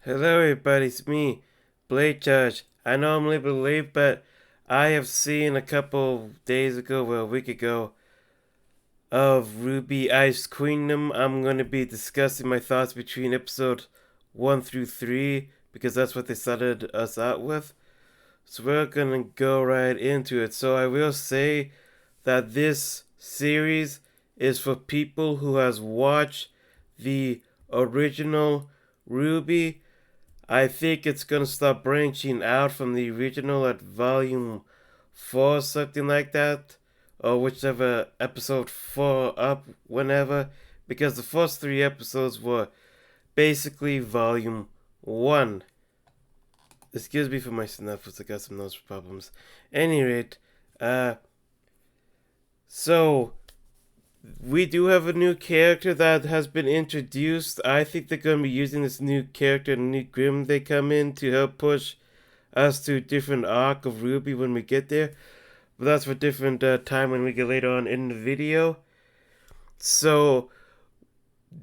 Hello everybody, it's me, Blade Judge. I know I'm a little bit late, but I have seen a couple days ago, well a week ago, of RWBY Ice Queendom. I'm going to be discussing my thoughts between episode 1 through 3, because that's what they started us out with. So we're going to go right into it. So I will say that this series is for people who has watched the original RWBY. I think it's gonna start branching out from the original at volume 4, something like that, or whichever episode 4 up, whenever, because the first 3 episodes were basically volume 1. Excuse me for my snuffles, I got some nose problems. Any rate, so we do have a new character that has been introduced. I think they're going to be using this new character, the new Grimm they come in, to help push us to a different arc of RWBY when we get there. But that's for different time when we get later on in the video. So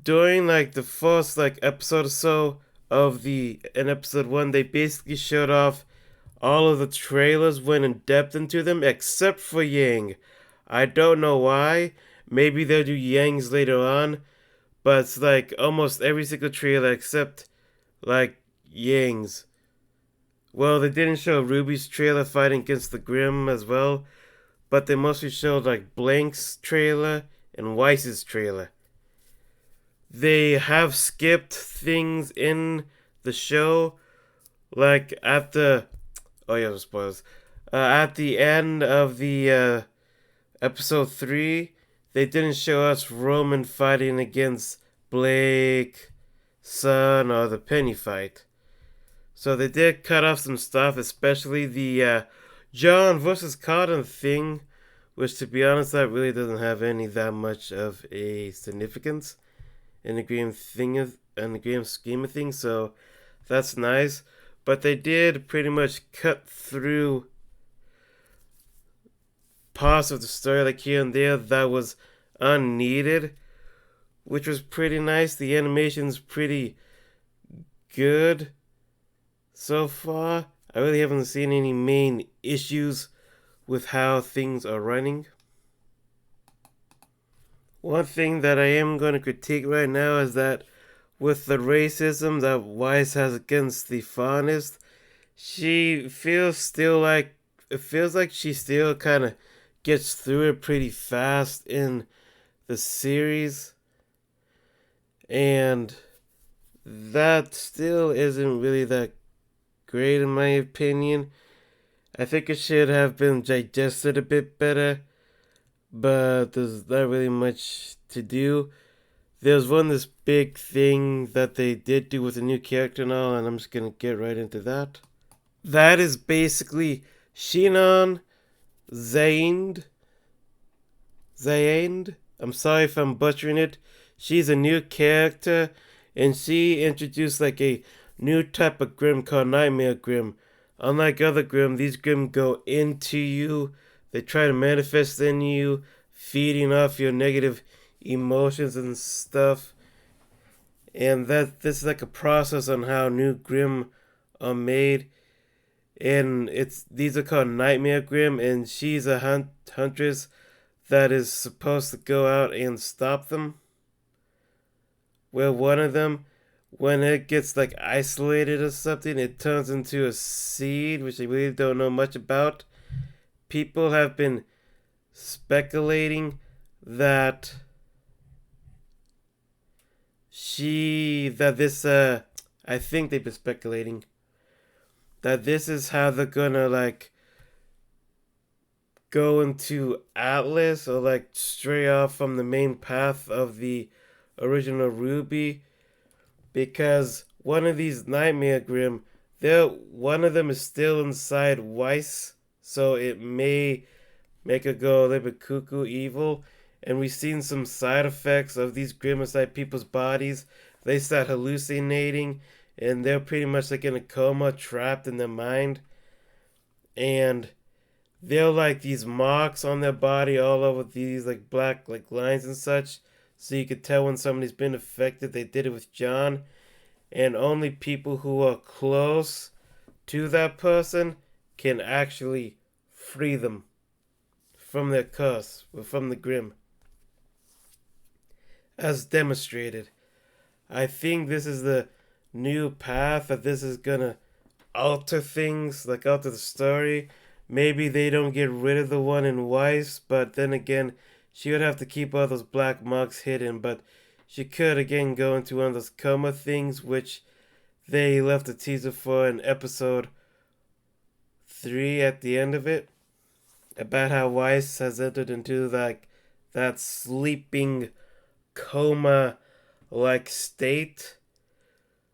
during the first episode or so of in episode 1, they basically showed off all of the trailers, went in depth into them, except for Yang. I don't know why. Maybe they'll do Yang's later on, but it's almost every single trailer except Yang's. Well, they didn't show RWBY's trailer fighting against the Grimm as well, but they mostly showed Blank's trailer and Weiss's trailer. They have skipped things in the show, at the oh yeah, spoilers. At the end of the episode 3, they didn't show us Roman fighting against Blake, Sun, or the Penny fight. So they did cut off some stuff, especially the John versus Cotton thing, which, to be honest, that really doesn't have any that much of a significance in the grand scheme of things. So that's nice. But they did pretty much cut through parts of the story here and there that was unneeded, which was pretty nice. The animation's pretty good so far. I really haven't seen any main issues with how things are running. One thing that I am going to critique right now is that with the racism that Weiss has against the Faunist, it feels like she still kind of gets through it pretty fast in the series, and that still isn't really that great in my opinion. I think it should have been digested a bit better, but there's not really much to do. There's this big thing that they did do with a new character and all, and I'm just gonna get right into that. That is basically Shinon Zaind. I'm sorry if I'm butchering it. She's a new character, and she introduced a new type of Grimm called Nightmare Grimm. Unlike other Grimm, these Grimm go into you. They try to manifest in you, feeding off your negative emotions and stuff. And this is a process on how new Grimm are made. And these are called Nightmare Grimm, and she's a huntress that is supposed to go out and stop them. Well, one of them, when it gets isolated or something, it turns into a seed, which I really don't know much about. People have been speculating that I think they've been speculating that this is how they're gonna go into Atlas, or stray off from the main path of the original RWBY, because one of these Nightmare Grimm, one of them is still inside Weiss, so it may make her go a little bit cuckoo evil. And we've seen some side effects of these Grimm inside people's bodies. They start hallucinating, and they're pretty much in a coma, trapped in their mind. And they're these marks on their body all over these black lines and such, so you could tell when somebody's been affected. They did it with John, and only people who are close to that person can actually free them from their curse or from the Grim, as demonstrated. I think this is the new path that this is gonna alter things, like alter the story. Maybe they don't get rid of the one in Weiss, but then again, she would have to keep all those black marks hidden. But she could again go into one of those coma things, which they left a teaser for in episode 3 at the end of it, about how Weiss has entered into that sleeping coma like state.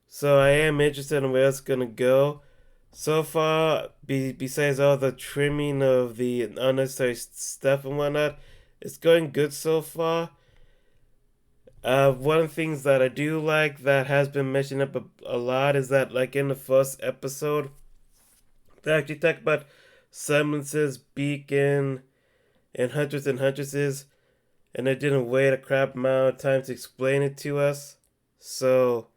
So I am interested in where it's gonna go. So far, besides all the trimming of the unnecessary stuff and whatnot, it's going good so far. One of the things that I do like that has been mentioned up a lot is that, like in the first episode, they actually talk about semblances, beacon, and huntresses, and they didn't wait a crap amount of time to explain it to us. So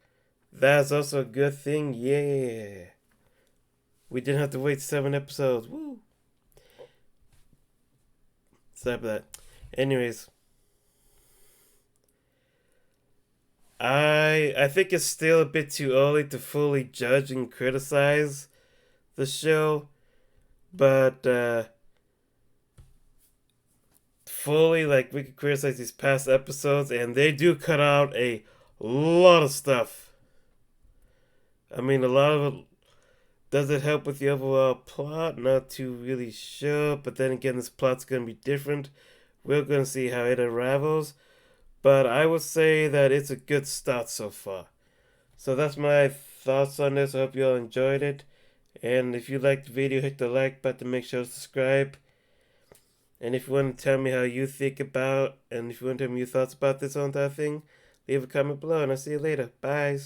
that's also a good thing. Yeah. We didn't have to wait 7 episodes. Woo! Sorry for that. Anyways, I think it's still a bit too early to fully judge and criticize the show, but fully, like, we could criticize these past episodes, and they do cut out a lot of stuff. I mean, a lot of it. Does it help with the overall plot? Not too really sure, but then again, this plot's gonna be different. We're gonna see how it unravels, but I would say that it's a good start so far. So that's my thoughts on this. I hope you all enjoyed it. And if you liked the video, hit the like button, make sure to subscribe. And if you want to tell me how you think about, and if you want to tell me your thoughts about this whole entire thing, leave a comment below, and I'll see you later. Bye.